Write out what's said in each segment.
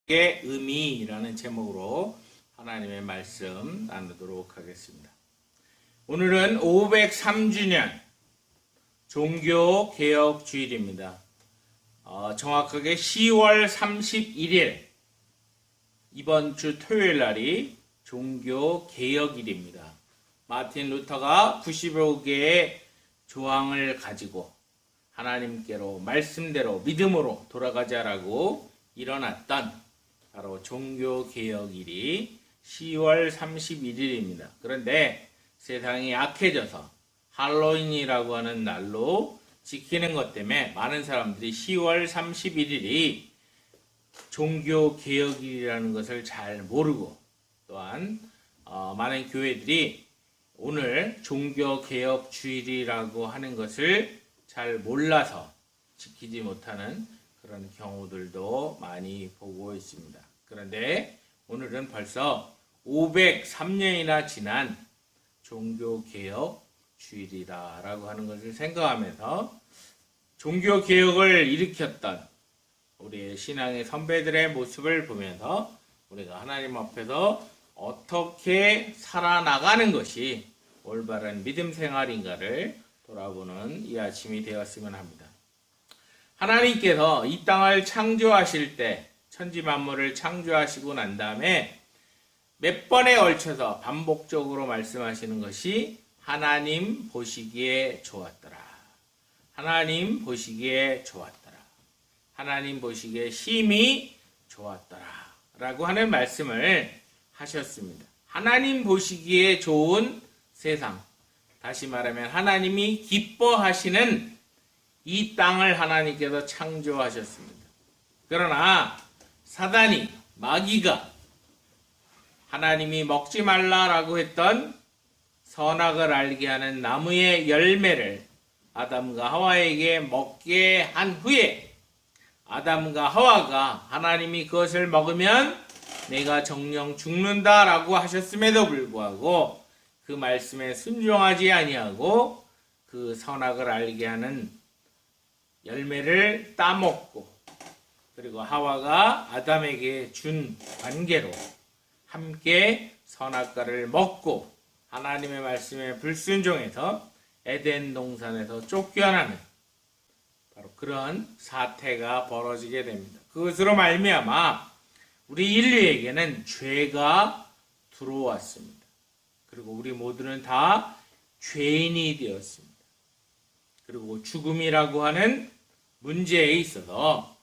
의 의미라는 제목으로 하나님의 말씀 나누도록 하겠습니다. 오늘은 503주년 종교개혁주일입니다. 정확하게 10월 31일 이번 주 토요일 날이 종교개혁일입니다. 마틴 루터가 95개의 조항을 가지고 하나님께로 말씀대로 믿음으로 돌아가자라고 일어났던 바로 종교개혁일이 10월 31일입니다. 그런데 세상이 약해져서 할로윈이라고 하는 날로 지키는 것 때문에 많은 사람들이 10월 31일이 종교개혁일이라는 것을 잘 모르고 또한 많은 교회들이 오늘 종교개혁주일이라고 하는 것을 잘 몰라서 지키지 못하는 그런 경우들도 많이 보고 있습니다. 그런데 오늘은 벌써 503년이나 지난 종교개혁 주일이다라고 하는 것을 생각하면서 종교개혁을 일으켰던 우리의 신앙의 선배들의 모습을 보면서 우리가 하나님 앞에서 어떻게 살아나가는 것이 올바른 믿음 생활인가를 돌아보는 이 아침이 되었으면 합니다. 하나님께서 이 땅을 창조하실 때 천지 만물을 창조하시고 난 다음에 몇 번에 걸쳐서 반복적으로 말씀하시는 것이 하나님 보시기에 좋았더라. 하나님 보시기에 좋았더라. 하나님 보시기에 심히 좋았더라. 라고 하는 말씀을 하셨습니다. 하나님 보시기에 좋은 세상. 다시 말하면 하나님이 기뻐하시는 이 땅을 하나님께서 창조하셨습니다. 그러나 사단이, 마귀가 하나님이 먹지 말라라고 했던 선악을 알게 하는 나무의 열매를 아담과 하와에게 먹게 한 후에 아담과 하와가 하나님이 그것을 먹으면 내가 정령 죽는다라고 하셨음에도 불구하고 그 말씀에 순종하지 아니하고 그 선악을 알게 하는 열매를 따먹고 그리고 하와가 아담에게 준 관계로 함께 선악과를 먹고 하나님의 말씀에 불순종해서 에덴 동산에서 쫓겨나는 바로 그런 사태가 벌어지게 됩니다. 그것으로 말미암아 우리 인류에게는 죄가 들어왔습니다. 그리고 우리 모두는 다 죄인이 되었습니다. 그리고 죽음이라고 하는 문제에 있어서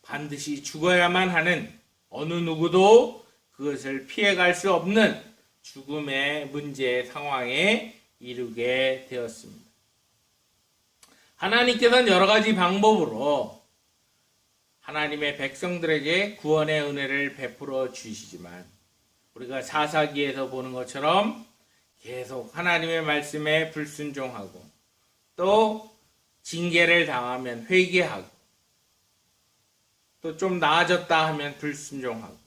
반드시 죽어야만 하는 어느 누구도 그것을 피해갈 수 없는 죽음의 문제 상황에 이르게 되었습니다. 하나님께서는 여러 가지 방법으로 하나님의 백성들에게 구원의 은혜를 베풀어 주시지만 우리가 사사기에서 보는 것처럼 계속 하나님의 말씀에 불순종하고 또 징계를 당하면 회개하고 또 좀 나아졌다 하면 불순종하고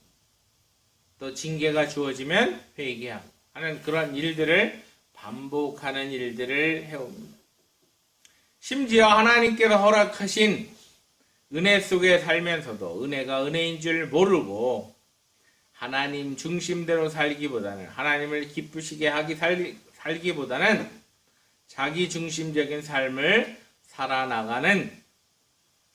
또 징계가 주어지면 회개하고 하는 그런 일들을 반복하는 일들을 해옵니다. 심지어 하나님께서 허락하신 은혜 속에 살면서도 은혜가 은혜인 줄 모르고 하나님 중심대로 살기보다는 하나님을 기쁘시게 살기보다는 자기 중심적인 삶을 살아나가는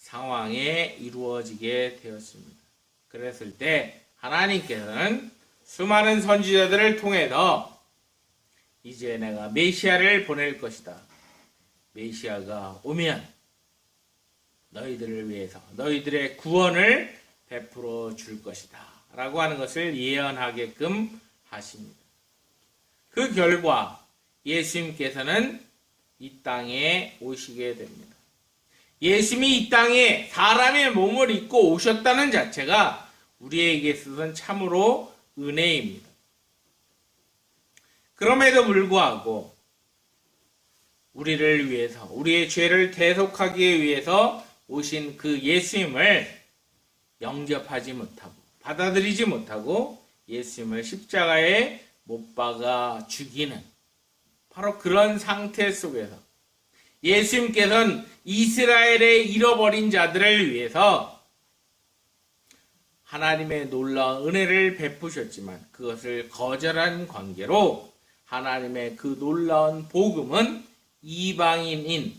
상황에 이루어지게 되었습니다. 그랬을 때 하나님께서는 수많은 선지자들을 통해서 이제 내가 메시아를 보낼 것이다. 메시아가 오면 너희들을 위해서 너희들의 구원을 베풀어 줄 것이다. 라고 하는 것을 예언하게끔 하십니다. 그 결과 예수님께서는 이 땅에 오시게 됩니다. 예수님이 이 땅에 사람의 몸을 입고 오셨다는 자체가 우리에게 있어서는 참으로 은혜입니다. 그럼에도 불구하고 우리를 위해서 우리의 죄를 대속하기 위해서 오신 그 예수님을 영접하지 못하고 받아들이지 못하고 예수님을 십자가에 못 박아 죽이는 바로 그런 상태 속에서 예수님께서는 이스라엘의 잃어버린 자들을 위해서 하나님의 놀라운 은혜를 베푸셨지만 그것을 거절한 관계로 하나님의 그 놀라운 복음은 이방인인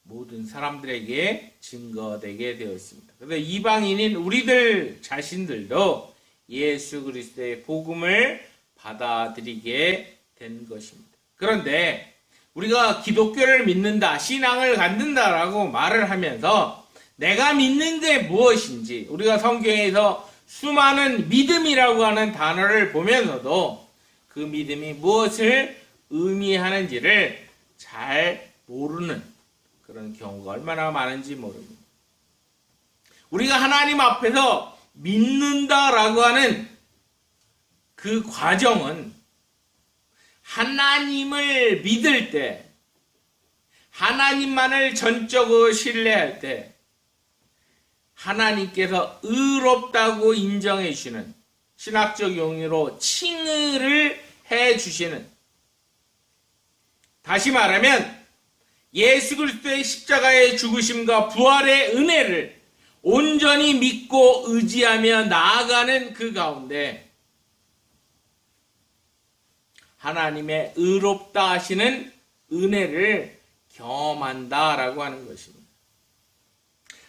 모든 사람들에게 증거되게 되었습니다. 그런데 이방인인 우리들 자신들도 예수 그리스도의 복음을 받아들이게 된 것입니다. 그런데 우리가 기독교를 믿는다, 신앙을 갖는다라고 말을 하면서 내가 믿는 게 무엇인지, 우리가 성경에서 수많은 믿음이라고 하는 단어를 보면서도 그 믿음이 무엇을 의미하는지를 잘 모르는 그런 경우가 얼마나 많은지 모릅니다. 우리가 하나님 앞에서 믿는다라고 하는 그 과정은 하나님을 믿을 때, 하나님만을 전적으로 신뢰할 때 하나님께서 의롭다고 인정해 주시는, 신학적 용어로 칭의를 해 주시는, 다시 말하면 예수 그리스도의 십자가의 죽으심과 부활의 은혜를 온전히 믿고 의지하며 나아가는 그 가운데 하나님의 의롭다 하시는 은혜를 경험한다라고 하는 것입니다.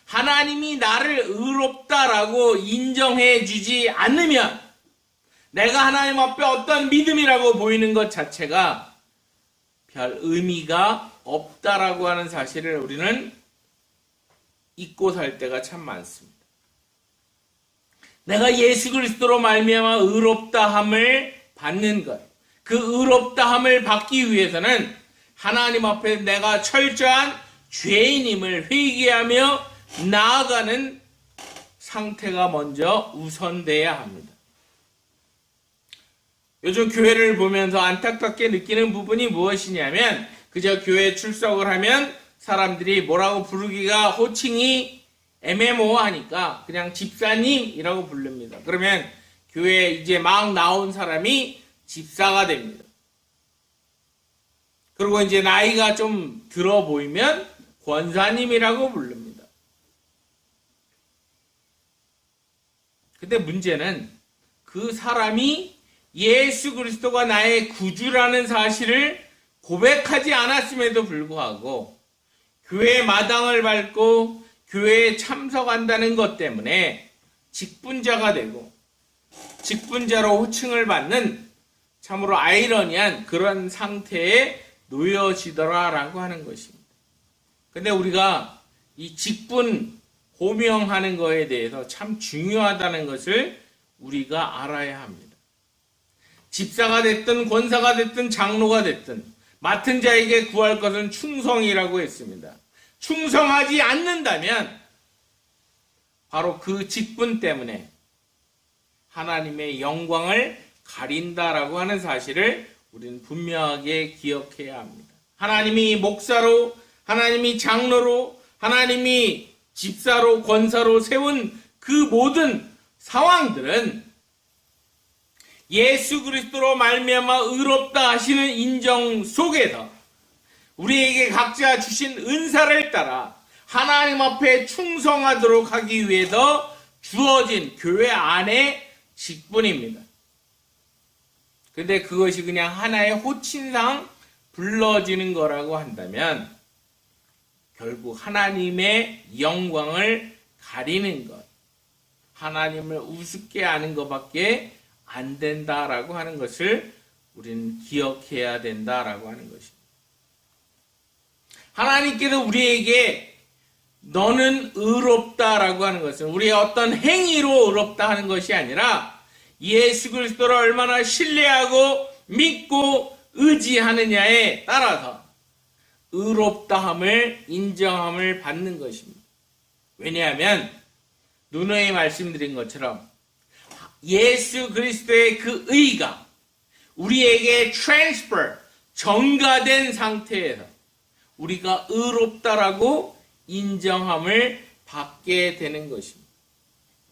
하나님이 나를 의롭다라고 인정해 주지 않으면 내가 하나님 앞에 어떤 믿음이라고 보이는 것 자체가 별 의미가 없다라고 하는 사실을 우리는 잊고 살 때가 참 많습니다. 내가 예수 그리스도로 말미암아 의롭다함을 받는 것, 그 의롭다함을 받기 위해서는 하나님 앞에 내가 철저한 죄인임을 회개하며 나아가는 상태가 먼저 우선돼야 합니다. 요즘 교회를 보면서 안타깝게 느끼는 부분이 무엇이냐면 그저 교회에 출석을 하면 사람들이 뭐라고 부르기가 호칭이 애매모호하니까 그냥 집사님이라고 부릅니다. 그러면 교회에 이제 막 나온 사람이 집사가 됩니다. 그리고 이제 나이가 좀 들어 보이면 권사님이라고 부릅니다. 근데 문제는 그 사람이 예수 그리스도가 나의 구주라는 사실을 고백하지 않았음에도 불구하고 교회 마당을 밟고 교회에 참석한다는 것 때문에 직분자가 되고 직분자로 호칭을 받는 참으로 아이러니한 그런 상태에 놓여지더라라고 하는 것입니다. 근데 우리가 이 직분 호명하는 거에 대해서 참 중요하다는 것을 우리가 알아야 합니다. 집사가 됐든 권사가 됐든 장로가 됐든 맡은 자에게 구할 것은 충성이라고 했습니다. 충성하지 않는다면 바로 그 직분 때문에 하나님의 영광을 가린다라고 하는 사실을 우리는 분명하게 기억해야 합니다. 하나님이 목사로, 하나님이 장로로, 하나님이 집사로, 권사로 세운 그 모든 상황들은 예수 그리스도로 말미암아 의롭다 하시는 인정 속에서 우리에게 각자 주신 은사를 따라 하나님 앞에 충성하도록 하기 위해서 주어진 교회 안의 직분입니다. 근데 그것이 그냥 하나의 호칭상 불러지는 거라고 한다면 결국 하나님의 영광을 가리는 것, 하나님을 우습게 하는 것밖에 안 된다라고 하는 것을 우리는 기억해야 된다라고 하는 것입니다. 하나님께서 우리에게 너는 의롭다라고 하는 것은 우리의 어떤 행위로 의롭다 하는 것이 아니라 예수 그리스도를 얼마나 신뢰하고 믿고 의지하느냐에 따라서 의롭다함을 인정함을 받는 것입니다. 왜냐하면 누누이 말씀드린 것처럼 예수 그리스도의 그 의가 우리에게 transfer, 전가된 상태에서 우리가 의롭다라고 인정함을 받게 되는 것입니다.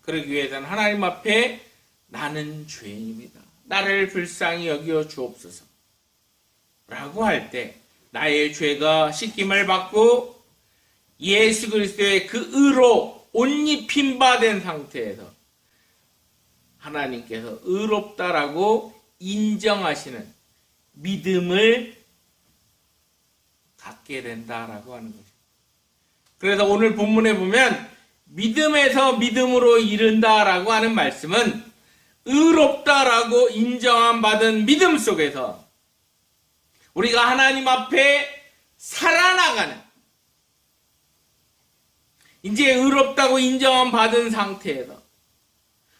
그러기 위해서는 하나님 앞에 나는 죄인입니다. 나를 불쌍히 여겨 주옵소서 라고 할 때 나의 죄가 씻김을 받고 예수 그리스도의 그 의로 옷 입힌 바 된 상태에서 하나님께서 의롭다라고 인정하시는 믿음을 갖게 된다라고 하는 거죠. 그래서 오늘 본문에 보면 믿음에서 믿음으로 이른다라고 하는 말씀은 의롭다라고 인정함 받은 믿음 속에서 우리가 하나님 앞에 살아나가는, 이제 의롭다고 인정함 받은 상태에서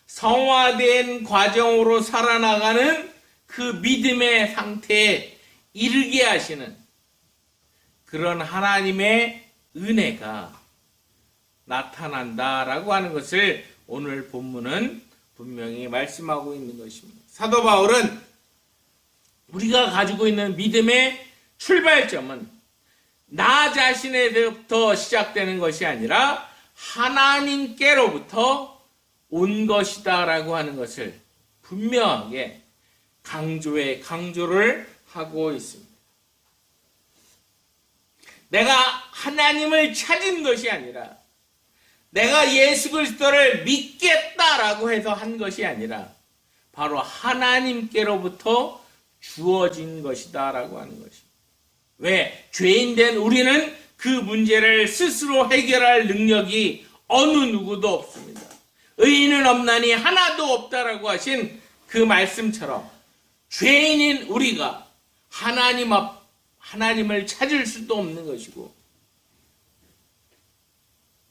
성화된 과정으로 살아나가는 그 믿음의 상태에 이르게 하시는 그런 하나님의 은혜가 나타난다라고 하는 것을 오늘 본문은 분명히 말씀하고 있는 것입니다. 사도 바울은 우리가 가지고 있는 믿음의 출발점은 나 자신에서부터 시작되는 것이 아니라 하나님께로부터 온 것이다라고 하는 것을 분명하게 강조를 하고 있습니다. 내가 하나님을 찾은 것이 아니라 내가 예수 그리스도를 믿겠다라고 해서 한 것이 아니라 바로 하나님께로부터 주어진 것이다라고 하는 것입니다. 왜? 죄인된 우리는 그 문제를 스스로 해결할 능력이 어느 누구도 없습니다. 의인은 없나니 하나도 없다라고 하신 그 말씀처럼 죄인인 우리가 하나님을 찾을 수도 없는 것이고,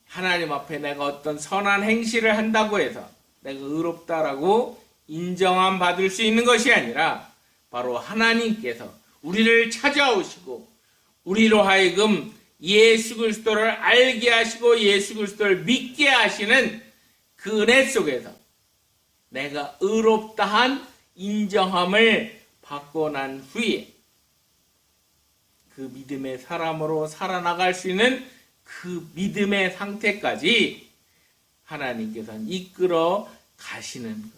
하나님 앞에 내가 어떤 선한 행실을 한다고 해서 내가 의롭다라고 인정함 받을 수 있는 것이 아니라 바로 하나님께서 우리를 찾아오시고 우리로 하여금 예수 그리스도를 알게 하시고 예수 그리스도를 믿게 하시는 그 은혜 속에서 내가 의롭다 한 인정함을 받고 난 후에 그 믿음의 사람으로 살아나갈 수 있는 그 믿음의 상태까지 하나님께서는 이끌어 가시는 것.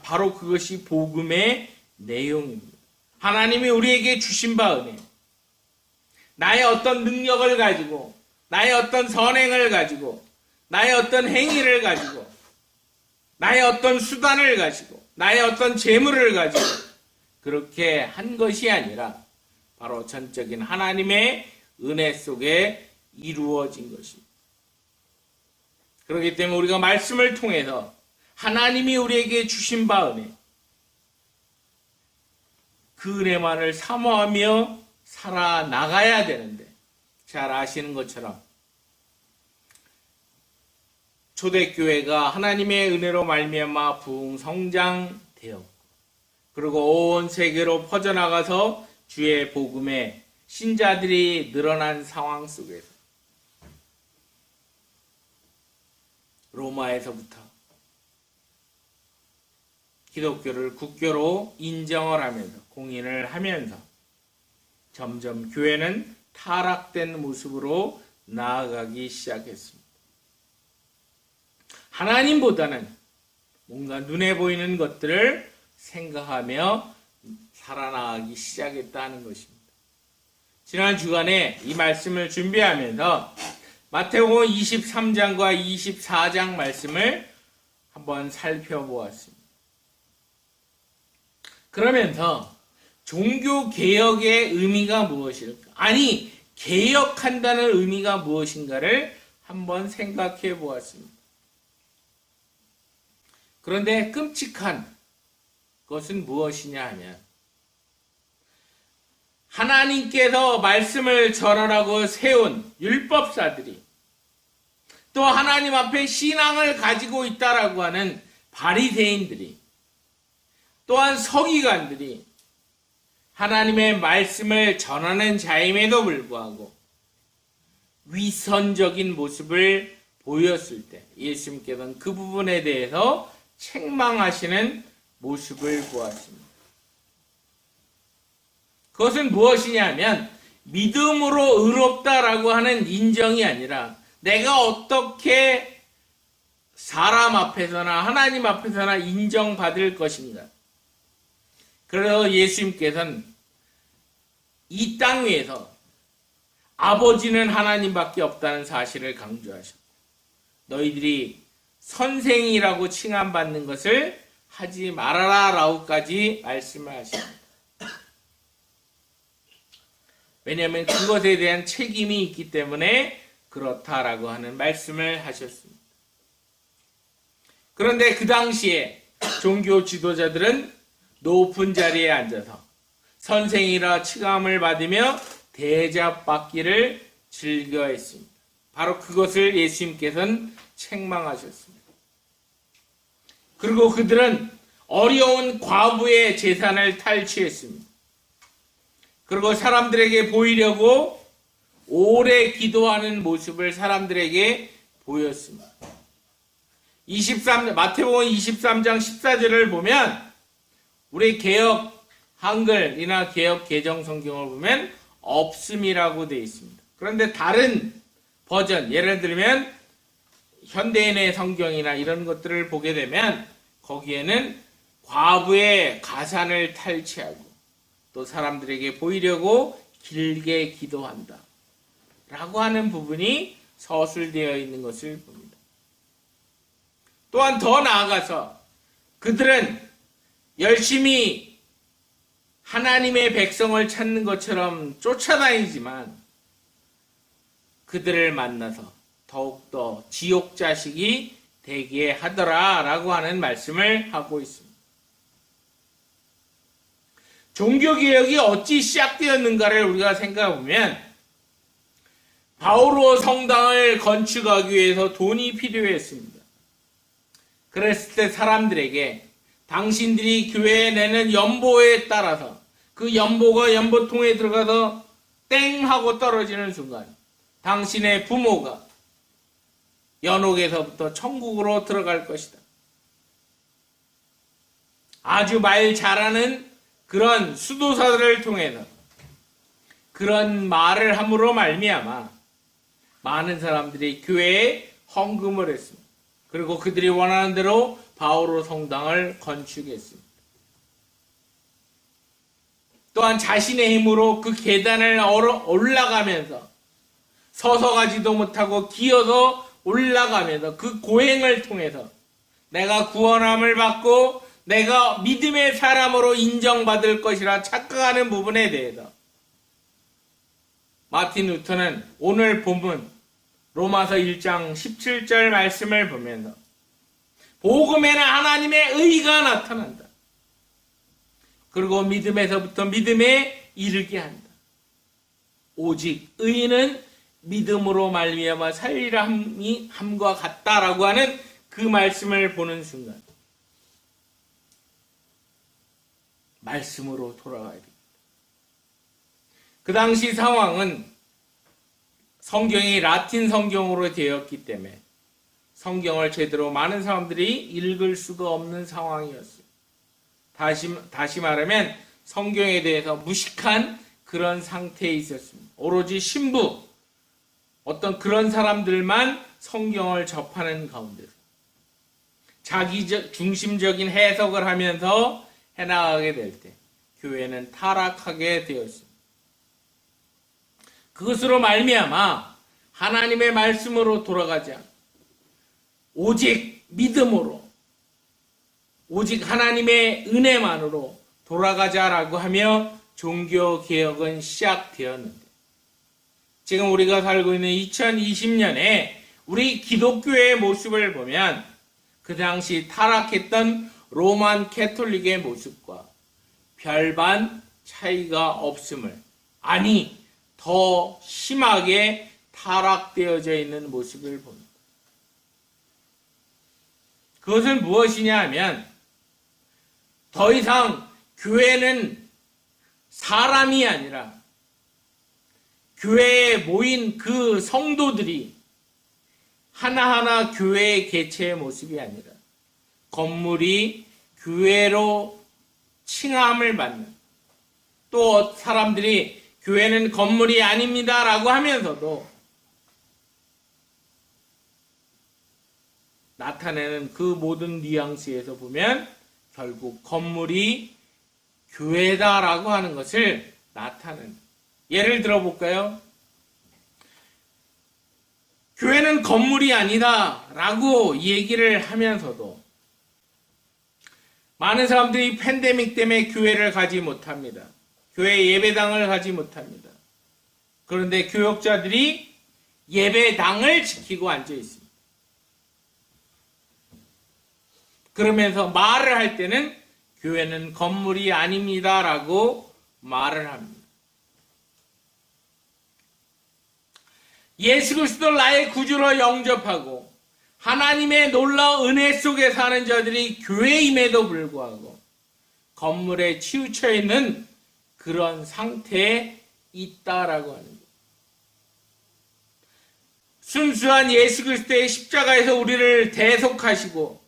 바로 그것이 복음의 내용입니다. 하나님이 우리에게 주신 바 은혜, 나의 어떤 능력을 가지고, 나의 어떤 선행을 가지고, 나의 어떤 행위를 가지고, 나의 어떤 수단을 가지고, 나의 어떤 재물을 가지고 그렇게 한 것이 아니라 바로 전적인 하나님의 은혜 속에 이루어진 것입니다. 그렇기 때문에 우리가 말씀을 통해서 하나님이 우리에게 주신 바 은혜, 그 은혜만을 사모하며 살아나가야 되는데, 잘 아시는 것처럼 초대교회가 하나님의 은혜로 말미암아 부흥성장되었고, 그리고 온 세계로 퍼져나가서 주의 복음에 신자들이 늘어난 상황 속에서 로마에서부터 기독교를 국교로 인정을 하면서 공인을 하면서 점점 교회는 타락된 모습으로 나아가기 시작했습니다. 하나님보다는 뭔가 눈에 보이는 것들을 생각하며 살아나가기 시작했다는 것입니다. 지난 주간에 이 말씀을 준비하면서 마태복음 23장과 24장 말씀을 한번 살펴보았습니다. 그러면서 종교개혁의 의미가 무엇일까? 아니, 개혁한다는 의미가 무엇인가를 한번 생각해 보았습니다. 그런데 끔찍한 것은 무엇이냐 하면, 하나님께서 말씀을 전하라고 세운 율법사들이, 또 하나님 앞에 신앙을 가지고 있다라고 하는 바리새인들이, 또한 서기관들이 하나님의 말씀을 전하는 자임에도 불구하고 위선적인 모습을 보였을 때 예수님께서는 그 부분에 대해서 책망하시는 모습을 보았습니다. 그것은 무엇이냐 하면, 믿음으로 의롭다라고 하는 인정이 아니라 내가 어떻게 사람 앞에서나 하나님 앞에서나 인정받을 것인가. 그래서 예수님께서는 이 땅 위에서 아버지는 하나님밖에 없다는 사실을 강조하셨고, 너희들이 선생이라고 칭함받는 것을 하지 말아라 라고까지 말씀을 하십니다. 왜냐하면 그것에 대한 책임이 있기 때문에 그렇다라고 하는 말씀을 하셨습니다. 그런데 그 당시에 종교 지도자들은 높은 자리에 앉아서 선생이라 칭함을 받으며 대접받기를 즐겨했습니다. 바로 그것을 예수님께서는 책망하셨습니다. 그리고 그들은 어려운 과부의 재산을 탈취했습니다. 그리고 사람들에게 보이려고 오래 기도하는 모습을 사람들에게 보였습니다. 마태복음 23장 14절을 보면 우리 개역 한글이나 개역 개정 성경을 보면 없음이라고 되어 있습니다. 그런데 다른 버전, 예를 들면 현대인의 성경이나 이런 것들을 보게 되면 거기에는 과부의 가산을 탈취하고 또 사람들에게 보이려고 길게 기도한다 라고 하는 부분이 서술되어 있는 것을 봅니다. 또한 더 나아가서 그들은 열심히 하나님의 백성을 찾는 것처럼 쫓아다니지만 그들을 만나서 더욱더 지옥 자식이 되게 하더라 라고 하는 말씀을 하고 있습니다. 종교개혁이 어찌 시작되었는가를 우리가 생각해보면 바오로 성당을 건축하기 위해서 돈이 필요했습니다. 그랬을 때 사람들에게 당신들이 교회에 내는 연보에 따라서 그 연보가 연보통에 들어가서 땡 하고 떨어지는 순간 당신의 부모가 연옥에서부터 천국으로 들어갈 것이다. 아주 말 잘하는 그런 수도사들을 통해서 그런 말을 함으로 말미암아 많은 사람들이 교회에 헌금을 했습니다. 그리고 그들이 원하는 대로 바오로 성당을 건축했습니다. 또한 자신의 힘으로 그 계단을 올라가면서 서서 가지도 못하고 기어서 올라가면서 그 고행을 통해서 내가 구원함을 받고 내가 믿음의 사람으로 인정받을 것이라 착각하는 부분에 대해서 마틴 루터는 오늘 본문 로마서 1장 17절 말씀을 보면서 복음에는 하나님의 의가 나타난다. 그리고 믿음에서부터 믿음에 이르게 한다. 오직 의인은 믿음으로 말미암아 살리라 함과 같다라고 하는 그 말씀을 보는 순간 말씀으로 돌아가야 됩니다. 그 당시 상황은 성경이 라틴 성경으로 되었기 때문에 성경을 제대로 많은 사람들이 읽을 수가 없는 상황이었어요. 다시 말하면 성경에 대해서 무식한 그런 상태에 있었습니다. 오로지 신부, 어떤 그런 사람들만 성경을 접하는 가운데서 자기 중심적인 해석을 하면서 해나가게 될 때 교회는 타락하게 되었습니다. 그것으로 말미암아 하나님의 말씀으로 돌아가지 않고 오직 믿음으로 오직 하나님의 은혜만으로 돌아가자라고 하며 종교개혁은 시작되었는데 지금 우리가 살고 있는 2020년에 우리 기독교의 모습을 보면 그 당시 타락했던 로만 캐톨릭의 모습과 별반 차이가 없음을, 아니 더 심하게 타락되어져 있는 모습을 봅니다. 그것은 무엇이냐 하면 더 이상 교회는 사람이 아니라 교회에 모인 그 성도들이 하나하나 교회의 개체의 모습이 아니라 건물이 교회로 칭함을 받는, 또 사람들이 교회는 건물이 아닙니다 라고 하면서도 나타내는 그 모든 뉘앙스에서 보면 결국 건물이 교회다라고 하는 것을 나타내는, 예를 들어 볼까요? 교회는 건물이 아니다 라고 얘기를 하면서도 많은 사람들이 팬데믹 때문에 교회를 가지 못합니다. 교회 예배당을 가지 못합니다. 그런데 교역자들이 예배당을 지키고 앉아 있습니다. 그러면서 말을 할 때는 교회는 건물이 아닙니다 라고 말을 합니다. 예수 그리스도를 나의 구주로 영접하고 하나님의 놀라운 은혜 속에 사는 자들이 교회임에도 불구하고 건물에 치우쳐 있는 그런 상태에 있다라고 하는 거예요. 순수한 예수 그리스도의 십자가에서 우리를 대속하시고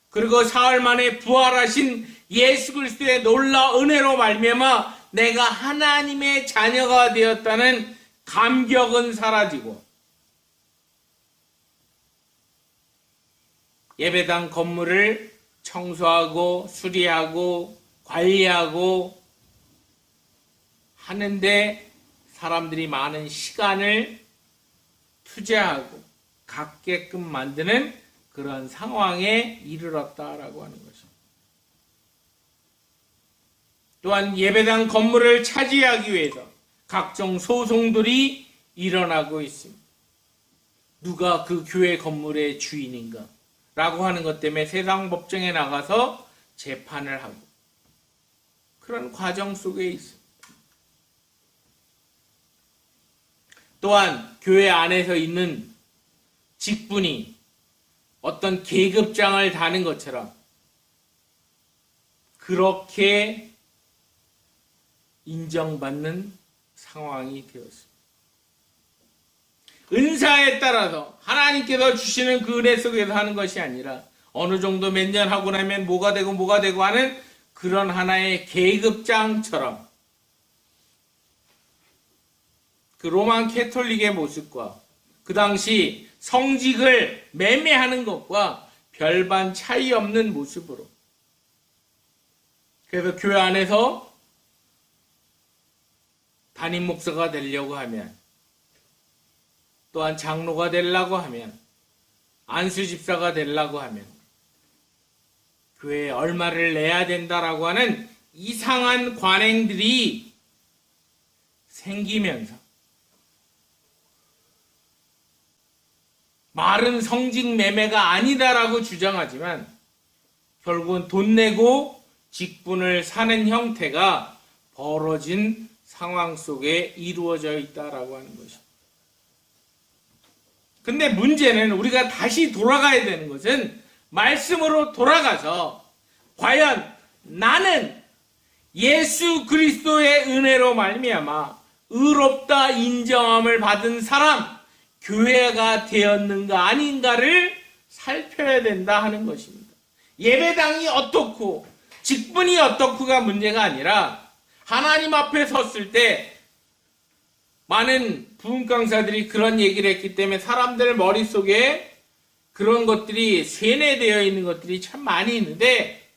그리고 사흘 만에 부활하신 예수 그리스도의 놀라운 은혜로 말미암아 내가 하나님의 자녀가 되었다는 감격은 사라지고 예배당 건물을 청소하고 수리하고 관리하고 하는데 사람들이 많은 시간을 투자하고 갖게끔 만드는 그런 상황에 이르렀다라고 하는 것입니다. 또한 예배당 건물을 차지하기 위해서 각종 소송들이 일어나고 있습니다. 누가 그 교회 건물의 주인인가? 라고 하는 것 때문에 세상 법정에 나가서 재판을 하고 그런 과정 속에 있습니다. 또한 교회 안에서 있는 직분이 어떤 계급장을 다는 것처럼 그렇게 인정받는 상황이 되었습니다. 은사에 따라서 하나님께서 주시는 그 은혜 속에서 하는 것이 아니라 어느 정도 몇 년 하고 나면 뭐가 되고 하는 그런 하나의 계급장처럼 그 로만 캐톨릭의 모습과 그 당시 성직을 매매하는 것과 별반 차이 없는 모습으로 그래서 교회 안에서 담임 목사가 되려고 하면 또한 장로가 되려고 하면 안수 집사가 되려고 하면 교회에 얼마를 내야 된다라고 하는 이상한 관행들이 생기면서 말은 성직 매매가 아니다라고 주장하지만 결국은 돈 내고 직분을 사는 형태가 벌어진 상황 속에 이루어져 있다라고 하는 것입니다. 근데 문제는 우리가 다시 돌아가야 되는 것은 말씀으로 돌아가서 과연 나는 예수 그리스도의 은혜로 말미암아 의롭다 인정함을 받은 사람, 교회가 되었는가 아닌가를 살펴야 된다 하는 것입니다. 예배당이 어떻고 직분이 어떻고가 문제가 아니라 하나님 앞에 섰을 때 많은 부흥 강사들이 그런 얘기를 했기 때문에 사람들 머릿속에 그런 것들이 세뇌되어 있는 것들이 참 많이 있는데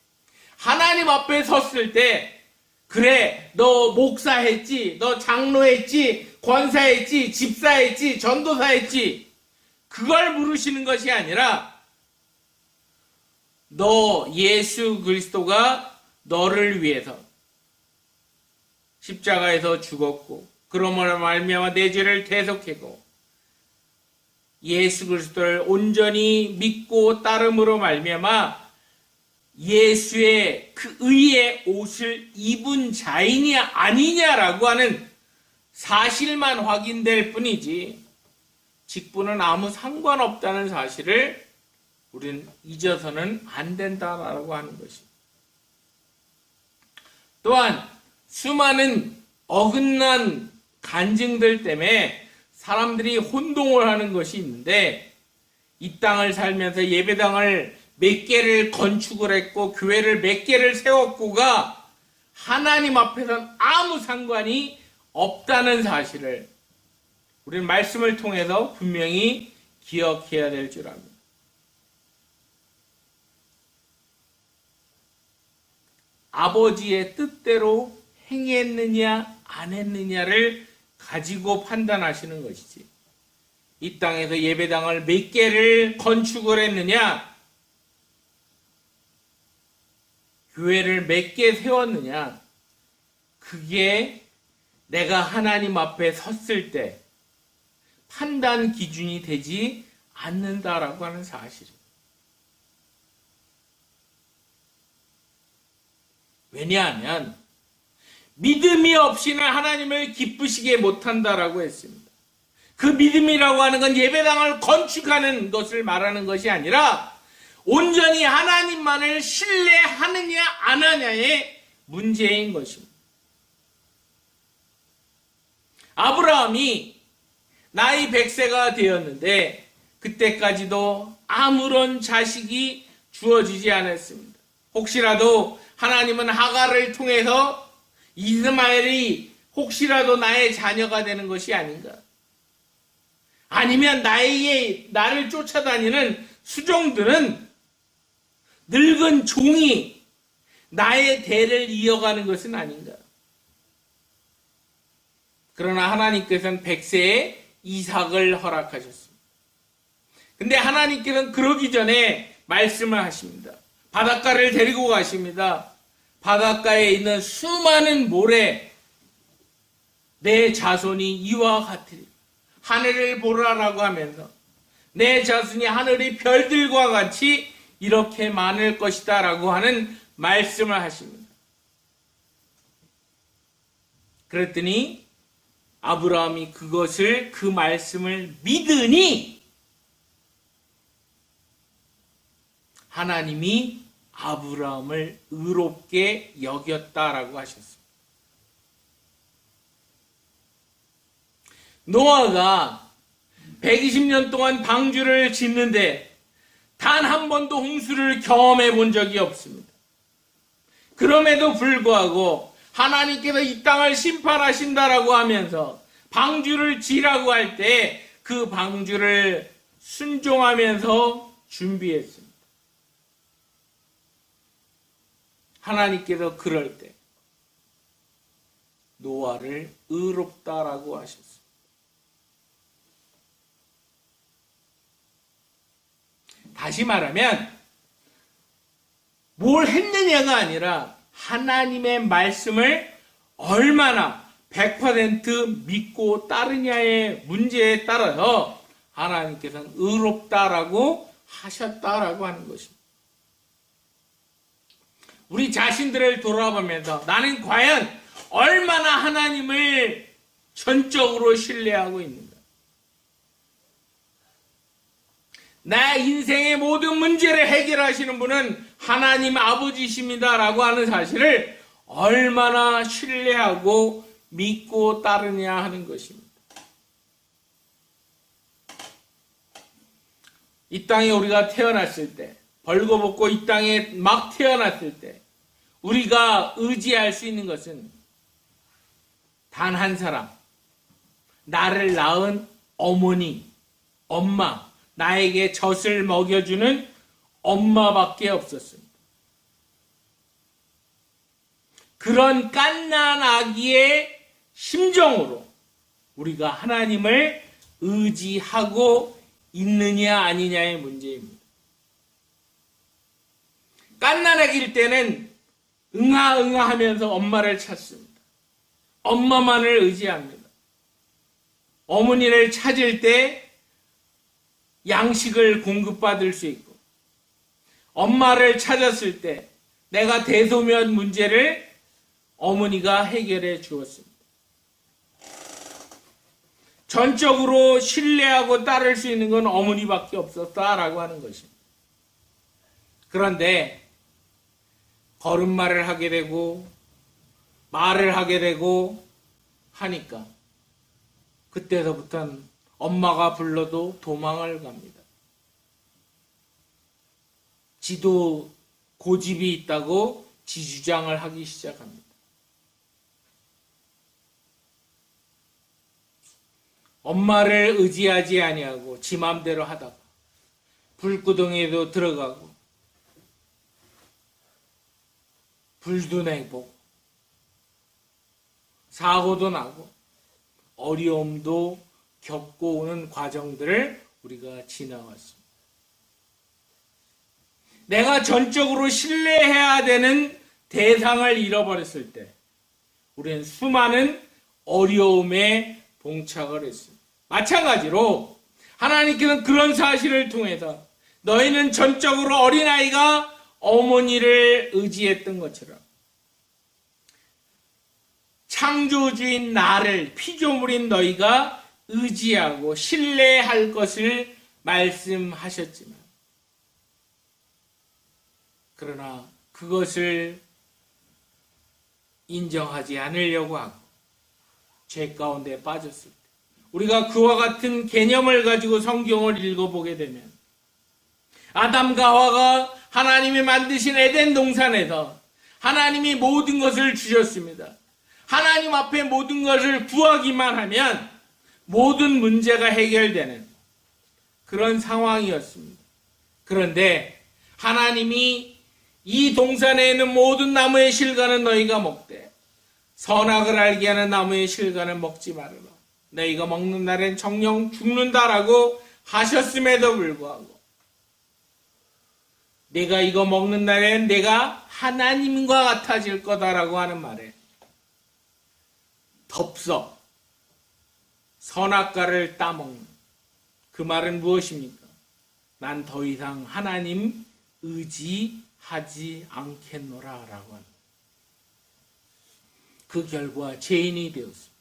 하나님 앞에 섰을 때 그래 너 목사했지, 너 장로했지, 권사했지, 집사했지, 전도사했지 그걸 물으시는 것이 아니라 너 예수 그리스도가 너를 위해서 십자가에서 죽었고 그러므로 말미암아 내 죄를 대속하고 예수 그리스도를 온전히 믿고 따름으로 말미암아 예수의 그 의의 옷을 입은 자이냐 아니냐라고 하는 사실만 확인될 뿐이지 직분은 아무 상관없다는 사실을 우리는 잊어서는 안 된다라고 하는 것입니다. 또한 수많은 어긋난 간증들 때문에 사람들이 혼동을 하는 것이 있는데 이 땅을 살면서 예배당을 몇 개를 건축을 했고 교회를 몇 개를 세웠고가 하나님 앞에서는 아무 상관이 없다는 사실을 우리는 말씀을 통해서 분명히 기억해야 될 줄 압니다. 아버지의 뜻대로 행했느냐 안 했느냐를 가지고 판단하시는 것이지 이 땅에서 예배당을 몇 개를 건축을 했느냐? 교회를 몇 개 세웠느냐? 그게 내가 하나님 앞에 섰을 때 판단 기준이 되지 않는다라고 하는 사실이에요. 왜냐하면 믿음이 없이는 하나님을 기쁘시게 못한다라고 했습니다. 그 믿음이라고 하는 건 예배당을 건축하는 것을 말하는 것이 아니라 온전히 하나님만을 신뢰하느냐 안 하냐의 문제인 것입니다. 아브라함이 나이 100세가 되었는데 그때까지도 아무런 자식이 주어지지 않았습니다. 혹시라도 하나님은 하갈을 통해서 이스마엘이 혹시라도 나의 자녀가 되는 것이 아닌가? 아니면 나를 쫓아다니는 수종들은 늙은 종이 나의 대를 이어가는 것은 아닌가? 그러나 하나님께서는 100세에 이삭을 허락하셨습니다. 근데 하나님께서는 그러기 전에 말씀을 하십니다. 바닷가를 데리고 가십니다. 바닷가에 있는 수많은 모래, 내 자손이 이와 같으리. 하늘을 보라라고 하면서 내 자손이 하늘의 별들과 같이 이렇게 많을 것이다 라고 하는 말씀을 하십니다. 그랬더니 아브라함이 그 말씀을 믿으니 하나님이 아브라함을 의롭게 여겼다라고 하셨습니다. 노아가 120년 동안 방주를 짓는데 단 한 번도 홍수를 경험해 본 적이 없습니다. 그럼에도 불구하고 하나님께서 이 땅을 심판하신다라고 하면서 방주를 지라고 할 때 그 방주를 순종하면서 준비했습니다. 하나님께서 그럴 때 노아를 의롭다라고 하셨습니다. 다시 말하면 뭘 했느냐가 아니라 하나님의 말씀을 얼마나 100% 믿고 따르냐의 문제에 따라서 하나님께서는 의롭다라고 하셨다라고 하는 것입니다. 우리 자신들을 돌아보면서 나는 과연 얼마나 하나님을 전적으로 신뢰하고 있는가? 내 인생의 모든 문제를 해결하시는 분은 하나님 아버지십니다라고 하는 사실을 얼마나 신뢰하고 믿고 따르냐 하는 것입니다. 이 땅에 우리가 태어났을 때, 벌거벗고 이 땅에 막 태어났을 때 우리가 의지할 수 있는 것은 단 한 사람, 나를 낳은 어머니, 엄마, 나에게 젖을 먹여주는 엄마밖에 없었습니다. 그런 갓난 아기의 심정으로 우리가 하나님을 의지하고 있느냐 아니냐의 문제입니다. 갓난 아기일 때는 응아 하면서 엄마를 찾습니다. 엄마만을 의지합니다. 어머니를 찾을 때 양식을 공급받을 수 있고, 엄마를 찾았을 때 내가 대소면 문제를 어머니가 해결해 주었습니다. 전적으로 신뢰하고 따를 수 있는 건 어머니밖에 없었다라고 하는 것입니다. 그런데 걸음마를 하게 되고 말을 하게 되고 하니까 그때서부터는 엄마가 불러도 도망을 갑니다. 지도 고집이 있다고 지주장을 하기 시작합니다. 엄마를 의지하지 아니하고 지 맘대로 하다가 불구덩이에도 들어가고 불도 내고 사고도 나고 어려움도 겪고 오는 과정들을 우리가 지나왔습니다. 내가 전적으로 신뢰해야 되는 대상을 잃어버렸을 때 우리는 수많은 어려움에 봉착을 했습니다. 마찬가지로 하나님께서는 그런 사실을 통해서 너희는 전적으로 어린아이가 어머니를 의지했던 것처럼 창조주인 나를 피조물인 너희가 의지하고 신뢰할 것을 말씀하셨지만 그러나 그것을 인정하지 않으려고 하고 죄 가운데 빠졌을 때 우리가 그와 같은 개념을 가지고 성경을 읽어보게 되면 아담과 하와가 하나님이 만드신 에덴 동산에서 하나님이 모든 것을 주셨습니다. 하나님 앞에 모든 것을 구하기만 하면 모든 문제가 해결되는 그런 상황이었습니다. 그런데 하나님이 이 동산에 있는 모든 나무의 실과는 너희가 먹되 선악을 알게 하는 나무의 실과는 먹지 말아라. 너희가 먹는 날엔 정령 죽는다라고 하셨음에도 불구하고 내가 이거 먹는 날엔 내가 하나님과 같아질 거다라고 하는 말에 덥석 선악과를 따먹는 그 말은 무엇입니까? 난 더 이상 하나님 의지하지 않겠노라 라고 합니다. 그 결과 죄인이 되었습니다.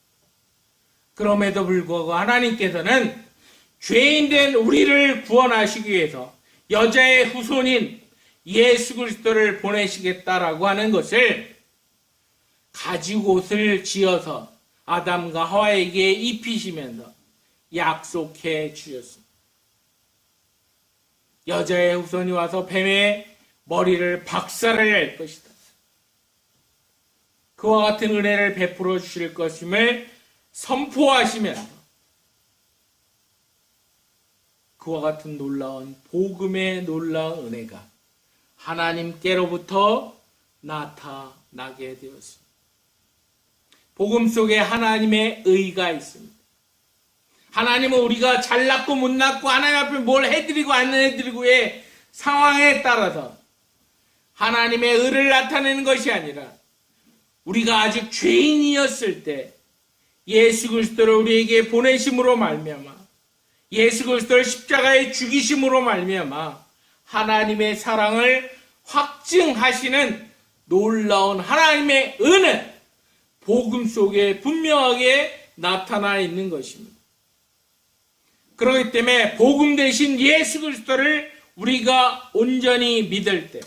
그럼에도 불구하고 하나님께서는 죄인된 우리를 구원하시기 위해서 여자의 후손인 예수 그리스도를 보내시겠다라고 하는 것을 가죽옷을 지어서 아담과 하와에게 입히시면서 약속해 주셨습니다. 여자의 후손이 와서 뱀의 머리를 박살을 낼 것이다. 그와 같은 은혜를 베풀어 주실 것임을 선포하시면서 그와 같은 놀라운 복음의 놀라운 은혜가 하나님께로부터 나타나게 되었습니다. 복음 속에 하나님의 의가 있습니다. 하나님은 우리가 잘났고 못났고 하나님 앞에 뭘 해드리고 안 해드리고의 상황에 따라서 하나님의 의를 나타내는 것이 아니라 우리가 아직 죄인이었을 때 예수 그리스도를 우리에게 보내심으로 말미암아 예수 그리스도를 십자가에 죽이심으로 말미암아 하나님의 사랑을 확증하시는 놀라운 하나님의 은은 복음 속에 분명하게 나타나 있는 것입니다. 그렇기 때문에 복음 대신 예수 그리스도를 우리가 온전히 믿을 때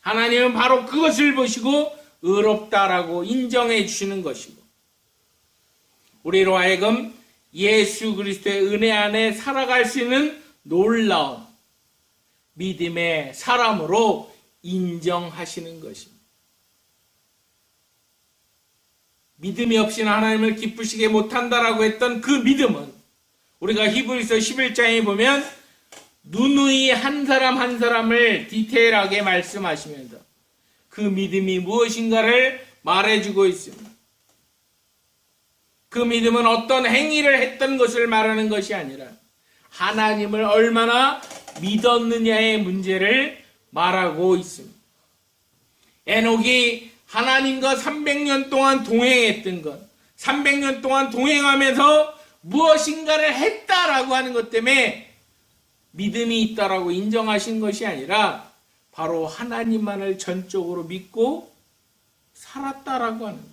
하나님은 바로 그것을 보시고 의롭다라고 인정해 주시는 것이고 우리로 하여금 예수 그리스도의 은혜 안에 살아갈 수 있는 놀라운 믿음의 사람으로 인정하시는 것입니다. 믿음이 없이는 하나님을 기쁘시게 못한다라고 했던 그 믿음은 우리가 히브리서 11장에 보면 누누이 한 사람 한 사람을 디테일하게 말씀하시면서 그 믿음이 무엇인가를 말해주고 있습니다. 그 믿음은 어떤 행위를 했던 것을 말하는 것이 아니라 하나님을 얼마나 믿었느냐의 문제를 말하고 있습니다. 에녹이 하나님과 300년 동안 동행했던 것, 300년 동안 동행하면서 무엇인가를 했다라고 하는 것 때문에 믿음이 있다라고 인정하신 것이 아니라 바로 하나님만을 전적으로 믿고 살았다라고 하는 거예요.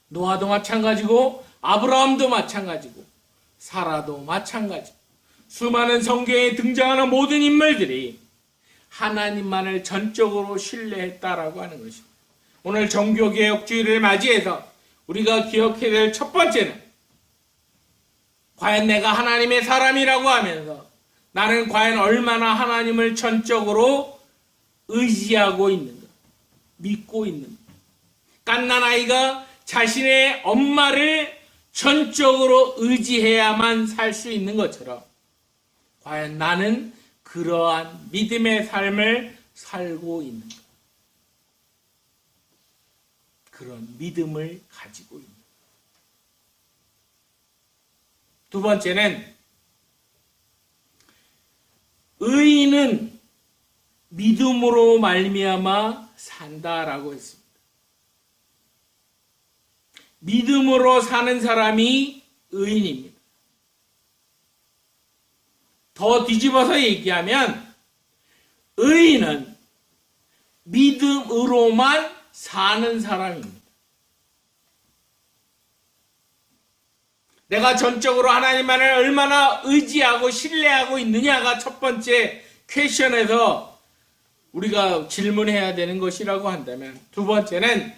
노아도 마찬가지고 아브라함도 마찬가지고 사라도 마찬가지고 수많은 성경에 등장하는 모든 인물들이 하나님만을 전적으로 신뢰했다라고 하는 것입니다. 오늘 종교개혁주의를 맞이해서 우리가 기억해야 될 첫 번째는 과연 내가 하나님의 사람이라고 하면서 나는 과연 얼마나 하나님을 전적으로 의지하고 있는가, 믿고 있는가. 갓난아이가 자신의 엄마를 전적으로 의지해야만 살 수 있는 것처럼 과연 나는 그러한 믿음의 삶을 살고 있는가. 그런 믿음을 가지고 있는가. 두 번째는 의인은 믿음으로 말미암아 산다라고 했습니다. 믿음으로 사는 사람이 의인입니다. 더 뒤집어서 얘기하면 의인은 믿음으로만 사는 사람입니다. 내가 전적으로 하나님만을 얼마나 의지하고 신뢰하고 있느냐가 첫 번째 퀘션에서 우리가 질문해야 되는 것이라고 한다면, 두 번째는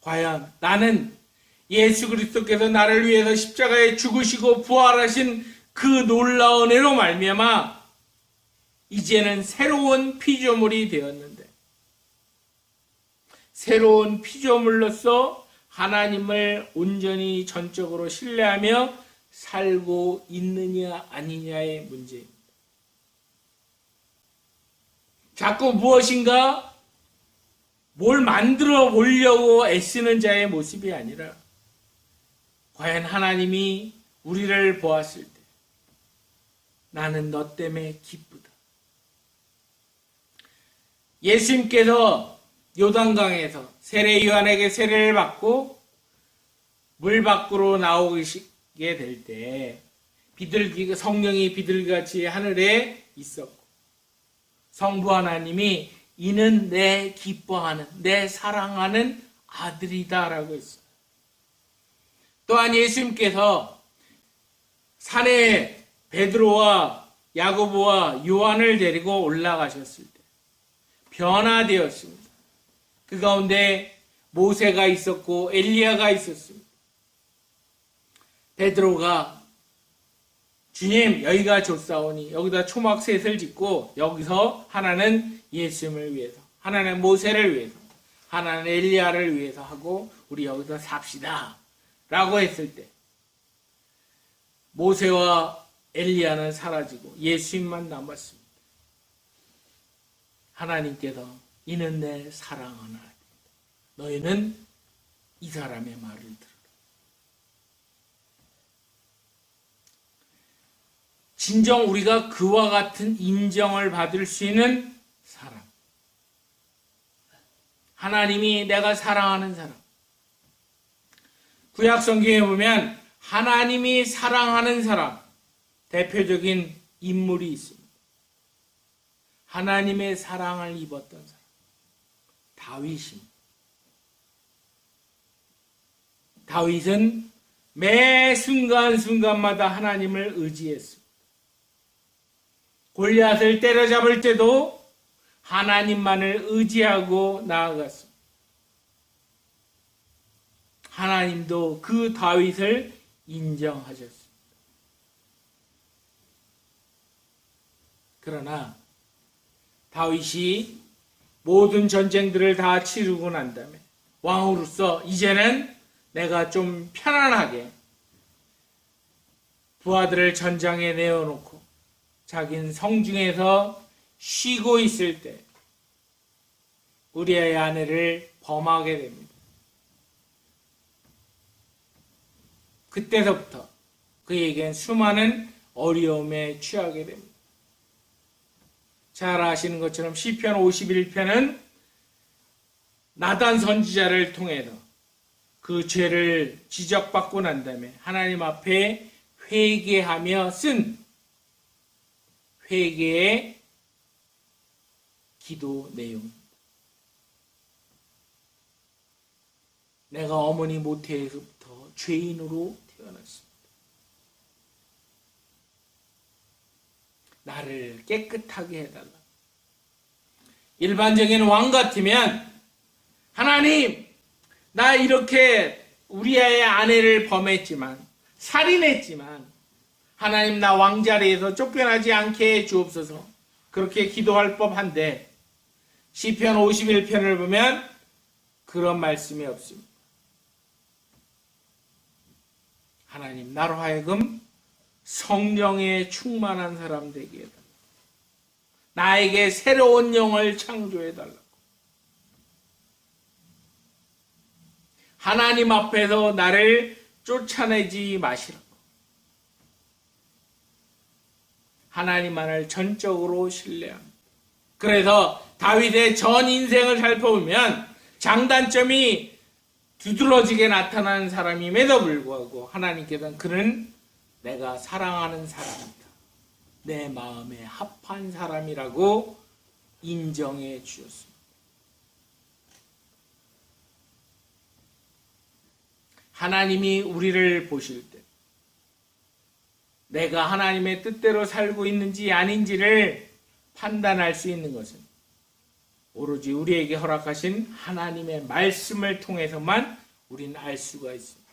과연 나는 예수 그리스도께서 나를 위해서 십자가에 죽으시고 부활하신 그 놀라운 은혜로 말미암아 이제는 새로운 피조물이 되었는데, 새로운 피조물로서 하나님을 온전히 전적으로 신뢰하며 살고 있느냐 아니냐의 문제입니다. 자꾸 무엇인가 뭘 만들어 보려고 애쓰는 자의 모습이 아니라, 과연 하나님이 우리를 보았을 때 나는 너 때문에 기쁘다. 예수님께서 요단강에서 세례 요한에게 세례를 받고 물 밖으로 나오시게 될 때 비둘기, 성령이 비둘기같이 하늘에 있었고, 성부 하나님이 이는 내 기뻐하는, 내 사랑하는 아들이다 라고 했어요. 또한 예수님께서 산에 베드로와 야고보와 요한을 데리고 올라가셨을 때 변화되었습니다. 그 가운데 모세가 있었고 엘리야가 있었습니다. 베드로가 주님 여기가 좋사오니 여기다 초막셋을 짓고 여기서 하나는 예수님을 위해서, 하나는 모세를 위해서, 하나는 엘리야를 위해서 하고 우리 여기서 삽시다 라고 했을 때 모세와 엘리야는 사라지고 예수님만 남았습니다. 하나님께서 이는 내 사랑하는 아들, 너희는 이 사람의 말을 들으라. 진정 우리가 그와 같은 인정을 받을 수 있는 사람, 하나님이 내가 사랑하는 사람. 구약 성경에 보면 하나님이 사랑하는 사람 대표적인 인물이 있습니다. 하나님의 사랑을 입었던 사람, 다윗입니다. 다윗은 매 순간순간마다 하나님을 의지했습니다. 골리앗을 때려잡을 때도 하나님만을 의지하고 나아갔습니다. 하나님도 그 다윗을 인정하셨습니다. 그러나 다윗이 모든 전쟁들을 다 치르고 난 다음에 왕으로서 이제는 내가 좀 편안하게 부하들을 전장에 내어놓고 자기는 성중에서 쉬고 있을 때 우리아의 아내를 범하게 됩니다. 그때서부터 그에겐 수많은 어려움에 취하게 됩니다. 잘 아시는 것처럼 시편 51편은 나단 선지자를 통해서 그 죄를 지적받고 난 다음에 하나님 앞에 회개하며 쓴 회개의 기도 내용입니다. 내가 어머니 모태에서부터 죄인으로 태어났습니다. 나를 깨끗하게 해달라. 일반적인 왕 같으면 하나님, 나 이렇게 우리아의 아내를 범했지만, 살인했지만 하나님 나 왕자리에서 쫓겨나지 않게 해 주옵소서. 그렇게 기도할 법한데 시편 51편을 보면 그런 말씀이 없습니다. 하나님, 나로 하여금 성령에 충만한 사람 되게 해달라. 나에게 새로운 영을 창조해달라고. 하나님 앞에서 나를 쫓아내지 마시라고. 하나님만을 전적으로 신뢰합니다. 그래서 다윗의 전 인생을 살펴보면 장단점이 두드러지게 나타나는 사람임에도 불구하고 하나님께서는 그는 내가 사랑하는 사람이다, 내 마음에 합한 사람이라고 인정해 주셨습니다. 하나님이 우리를 보실 때 내가 하나님의 뜻대로 살고 있는지 아닌지를 판단할 수 있는 것은 오로지 우리에게 허락하신 하나님의 말씀을 통해서만 우리는 알 수가 있습니다.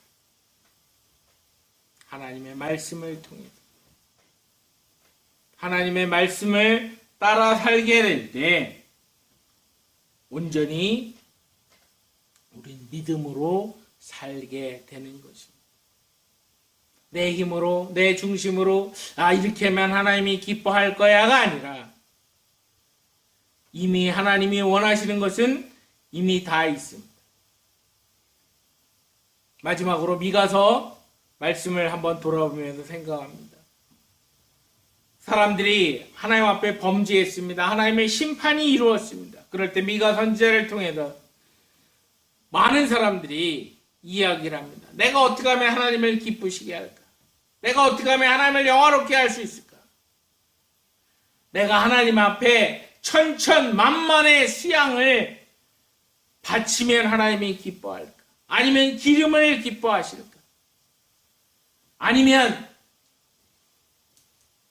하나님의 말씀을 통해서. 하나님의 말씀을 따라 살게 될 때 온전히 우린 믿음으로 살게 되는 것입니다. 내 힘으로, 내 중심으로 이렇게 하면 하나님이 기뻐할 거야가 아니라 이미 하나님이 원하시는 것은 이미 다 있습니다. 마지막으로 미가서 말씀을 한번 돌아보면서 생각합니다. 사람들이 하나님 앞에 범죄했습니다. 하나님의 심판이 이루어졌습니다. 그럴 때 미가 선지자를 통해서 많은 사람들이 이야기를 합니다. 내가 어떻게 하면 하나님을 기쁘시게 할까? 내가 어떻게 하면 하나님을 영화롭게 할 수 있을까? 내가 하나님 앞에 천천만만의 수양을 바치면 하나님이 기뻐할까? 아니면 기름을 기뻐하실까? 아니면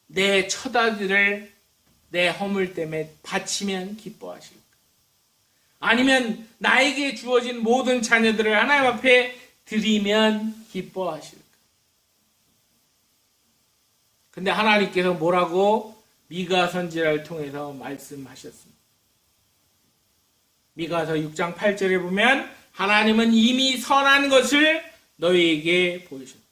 내 처자들을 내 허물 때문에 바치면 기뻐하실까? 아니면 나에게 주어진 모든 자녀들을 하나님 앞에 드리면 기뻐하실까? 근데 하나님께서 뭐라고 미가 선지자를 통해서 말씀하셨습니다. 미가서 6장 8절에 보면 하나님은 이미 선한 것을 너희에게 보이셨다.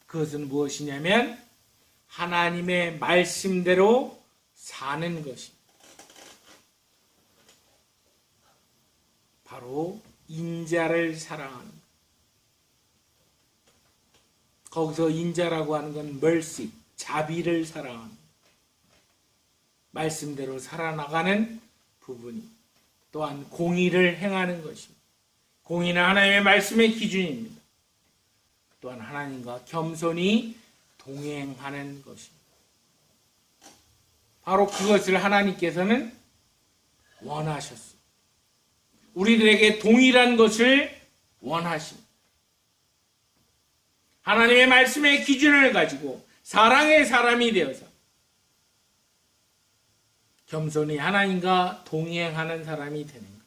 그것은 무엇이냐면 하나님의 말씀대로 사는 것입니다. 바로 인자를 사랑하는 것. 거기서 인자라고 하는 건 mercy, 자비를 사랑하는 것. 말씀대로 살아나가는 부분이 또한 공의를 행하는 것입니다. 공의는 하나님의 말씀의 기준입니다. 또한 하나님과 겸손히 동행하는 것입니다. 바로 그것을 하나님께서는 원하셨습니다. 우리들에게 동일한 것을 원하십니다. 하나님의 말씀의 기준을 가지고 사랑의 사람이 되어서 겸손히 하나님과 동행하는 사람이 되는 것.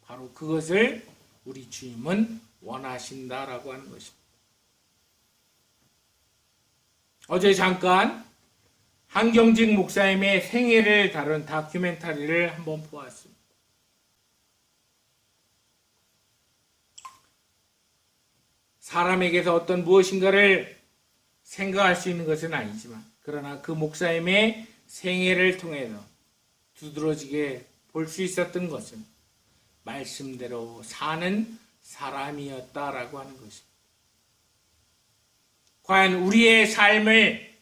바로 그것을 우리 주님은 원하신다라고 하는 것입니다. 어제 잠깐 한경직 목사님의 생애를 다룬 다큐멘터리를 한번 보았습니다. 사람에게서 어떤 무엇인가를 생각할 수 있는 것은 아니지만 그러나 그 목사님의 생애를 통해서 두드러지게 볼 수 있었던 것은 말씀대로 사는 사람이었다라고 하는 것입니다. 과연 우리의 삶을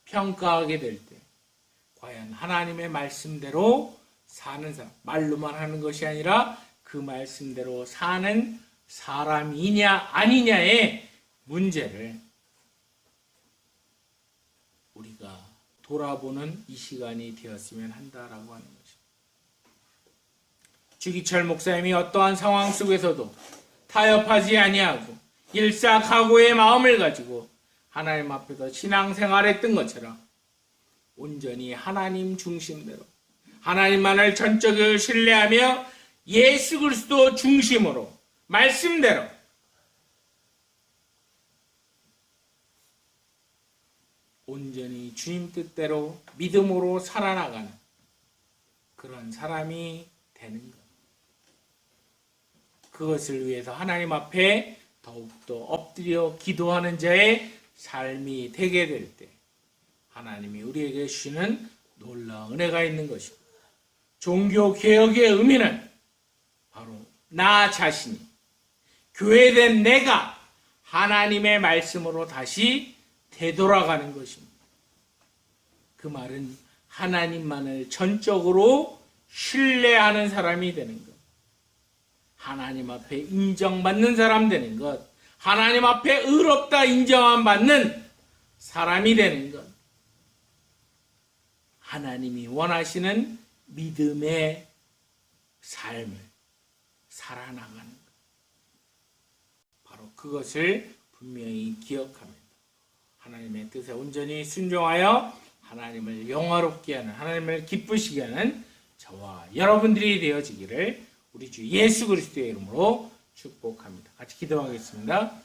평가하게 될 때 과연 하나님의 말씀대로 사는 사람, 말로만 하는 것이 아니라 그 말씀대로 사는 사람이냐 아니냐의 문제를 우리가 돌아보는 이 시간이 되었으면 한다라고 하는 것입니다. 주기철 목사님이 어떠한 상황 속에서도 타협하지 아니하고 일사각오의 마음을 가지고 하나님 앞에서 신앙생활했던 것처럼 온전히 하나님 중심대로 하나님만을 전적으로 신뢰하며 예수 그리스도 중심으로 말씀대로 온전히 주님 뜻대로 믿음으로 살아나가는 그런 사람이 되는 것. 그것을 위해서 하나님 앞에 더욱더 엎드려 기도하는 자의 삶이 되게 될 때 하나님이 우리에게 주시는 놀라운 은혜가 있는 것입니다. 종교개혁의 의미는 바로 나 자신이 교회된 내가 하나님의 말씀으로 다시 되돌아가는 것입니다. 그 말은 하나님만을 전적으로 신뢰하는 사람이 되는 것. 하나님 앞에 인정받는 사람 되는 것. 하나님 앞에 의롭다 인정함 받는 사람이 되는 것. 하나님이 원하시는 믿음의 삶을 살아나가는 것. 바로 그것을 분명히 기억합니다. 하나님의 뜻에 온전히 순종하여 하나님을 영화롭게 하는, 하나님을 기쁘시게 하는 저와 여러분들이 되어지기를 우리 주 예수 그리스도의 이름으로 축복합니다. 같이 기도하겠습니다.